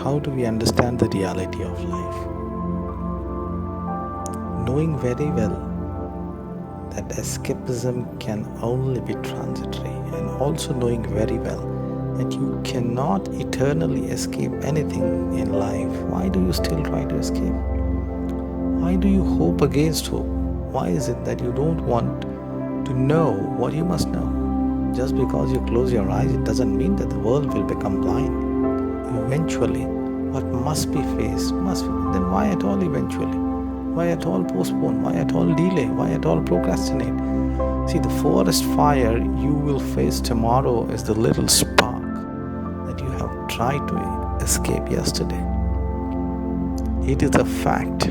how do we understand the reality of life? Knowing very well that escapism can only be transitory, and also knowing very well that you cannot eternally escape anything in life, why do you still try to escape? Why do you hope against hope? Why is it that you don't want to know what you must know? Just because you close your eyes, it doesn't mean that the world will become blind. Eventually, what must be faced must be. Then why at all eventually? Why at all postpone? Why at all delay? Why at all procrastinate? See, the forest fire you will face tomorrow is the little spark that you have tried to escape yesterday. It is a fact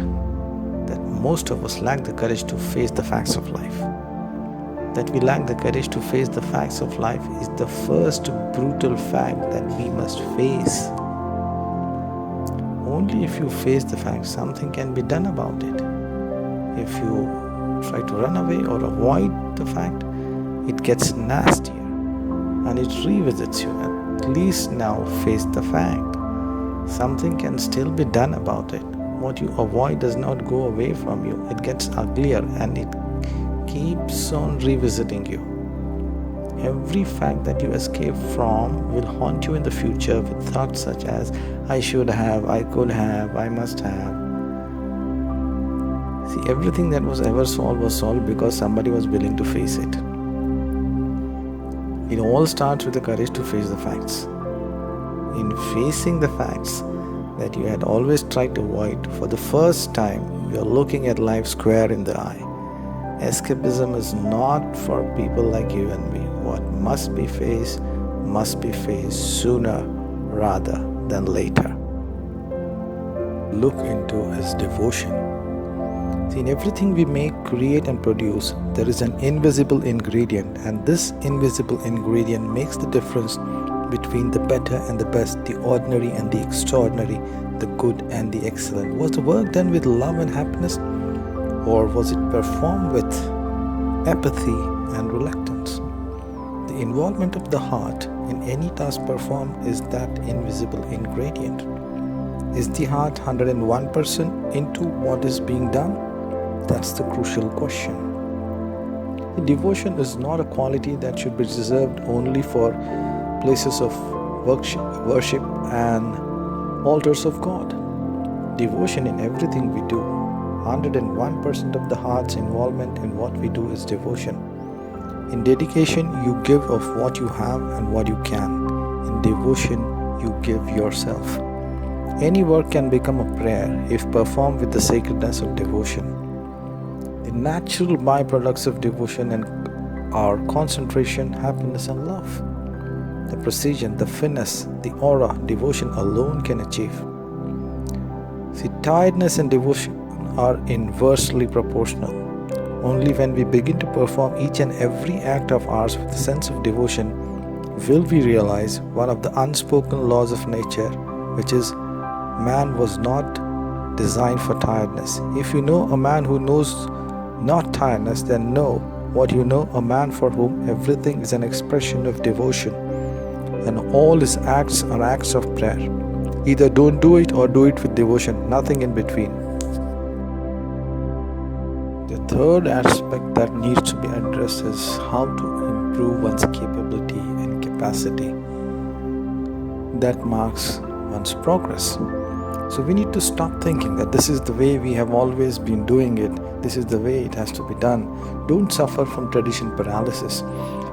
that most of us lack the courage to face the facts of life. That we lack the courage to face the facts of life is the first brutal fact that we must face. Only if you face the facts, something can be done about it. If you try to run away or avoid the fact, it gets nastier and it revisits you. At least now face the fact. Something can still be done about it. What you avoid does not go away from you. It gets uglier and it keeps on revisiting you. Every fact that you escape from will haunt you in the future with thoughts such as, I should have, I could have, I must have. See, everything that was ever solved was solved because somebody was willing to face it. It all starts with the courage to face the facts. In facing the facts that you had always tried to avoid, for the first time, you are looking at life square in the eye. Escapism is not for people like you and me. What must be faced sooner rather than later. Look into his devotion. See, in everything we make, create and produce, there is an invisible ingredient, and this invisible ingredient makes the difference between the better and the best, the ordinary and the extraordinary, the good and the excellent. Was the work done with love and happiness, or was it performed with apathy and reluctance? The involvement of the heart in any task performed is that invisible ingredient. Is the heart 101% into what is being done? That's the crucial question. The devotion is not a quality that should be reserved only for places of worship and altars of God. Devotion in everything we do. 101% of the heart's involvement in what we do is devotion. In dedication, you give of what you have and what you can. In devotion, you give yourself. Any work can become a prayer if performed with the sacredness of devotion. The natural byproducts of devotion are concentration, happiness, and love. The precision, the finesse, the aura devotion alone can achieve. See, tiredness and devotion are inversely proportional. Only when we begin to perform each and every act of ours with a sense of devotion will we realize one of the unspoken laws of nature, which is man was not designed for tiredness. If you know a man who knows not tiredness, then know what you know, a man for whom everything is an expression of devotion and all his acts are acts of prayer. Either don't do it or do it with devotion, nothing in between. The third aspect that needs to be addressed is how to improve one's capability and capacity. That marks one's progress. So we need to stop thinking that this is the way we have always been doing it, this is the way it has to be done. Don't suffer from tradition paralysis.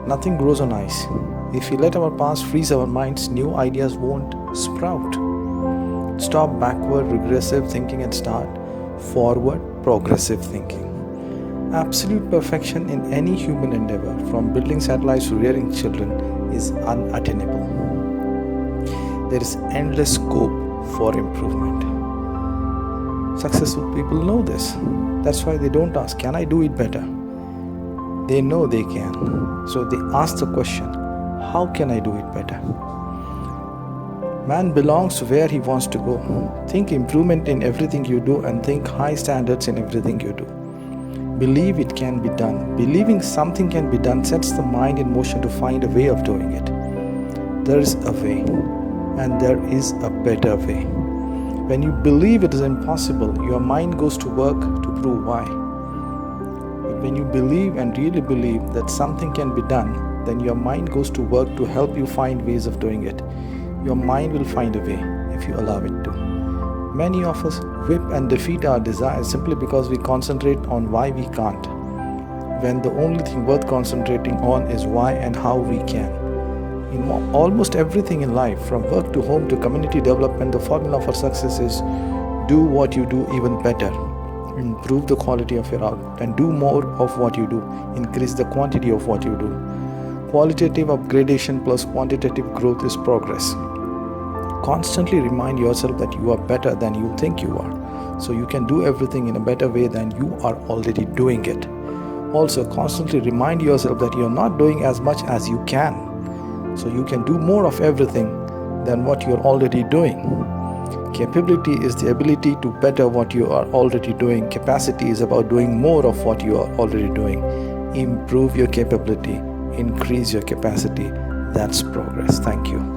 Nothing grows on ice. If we let our past freeze our minds, new ideas won't sprout. Stop backward, regressive thinking and start forward, progressive thinking. Absolute perfection in any human endeavor, from building satellites to rearing children, is unattainable. There is endless scope for improvement. Successful people know this. That's why they don't ask, can I do it better? They know they can. So they ask the question, how can I do it better? Man belongs to where he wants to go. Think improvement in everything you do and think high standards in everything you do. Believe it can be done. Believing something can be done sets the mind in motion to find a way of doing it. There is a way. and there is a better way. When you believe it is impossible, your mind goes to work to prove why. But when you believe and really believe that something can be done, then your mind goes to work to help you find ways of doing it. Your mind will find a way if you allow it to. Many of us whip and defeat our desires simply because we concentrate on why we can't, when the only thing worth concentrating on is why and how we can. In almost everything in life, from work to home to community development, the formula for success is do what you do even better. Improve the quality of your output and do more of what you do. Increase the quantity of what you do. Qualitative upgradation plus quantitative growth is progress. Constantly remind yourself that you are better than you think you are, so you can do everything in a better way than you are already doing it. Also, constantly remind yourself that you're not doing as much as you can, so you can do more of everything than what you're already doing. Capability is the ability to better what you are already doing. Capacity is about doing more of what you are already doing. Improve your capability, increase your capacity. That's progress. Thank you.